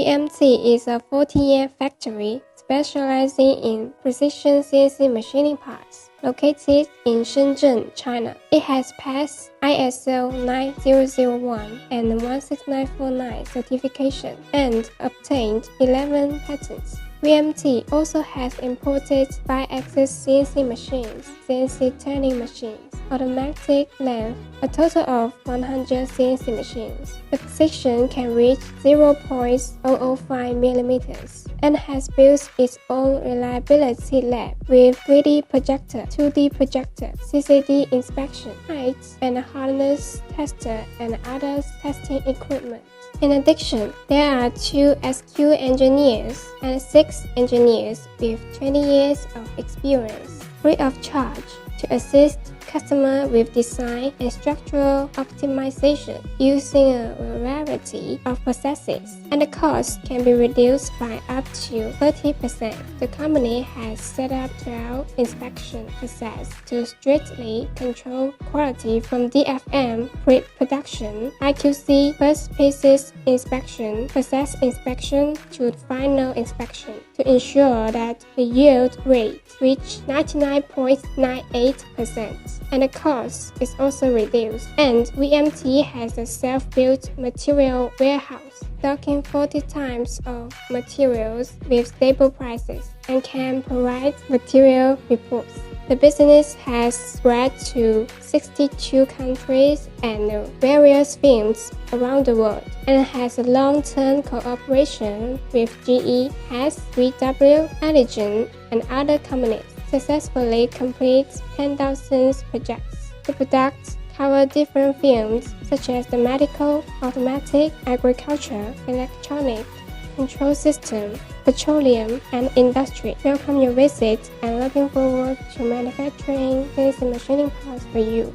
VMT is a 40-year factory specializing in precision CNC machining parts, located in Shenzhen, China. It has passed ISO 9001 and 16949 certification and obtained 11 patents. VMT also has imported 5-axis CNC machines, CNC turning machines, automatic lathe, a total of 100 CNC machines. The precision can reach 0.005 mm and has built its own reliability lab with 3D projector, 2D projector, CCD inspection, height and hardness tester, and other testing equipment. In addition, there are 2 SQ engineers and 6 engineers with 20 years of experience, free of charge, to assist customers with design and structural optimization using a variety of processes, and the cost can be reduced by up to 30%. The company has set up 12 inspection processes to strictly control quality from DFM, pre-production, IQC, first pieces inspection, process inspection to final inspection, to ensure that the yield rate reaches 99.98%. And the cost is also reduced. And VMT has a self-built material warehouse, stocking 40 times of materials with stable prices, and can provide material reports. The business has spread to 62 countries and various firms around the world, and has a long-term cooperation with GE, Haas, VW, Allegionp, and other companies. Successfully completes 10,000 projects. The products cover different fields such as the medical, automotive, agriculture, electronic, control system, petroleum, and industry. Welcome your visit and looking forward to manufacturing CNC machining parts for you.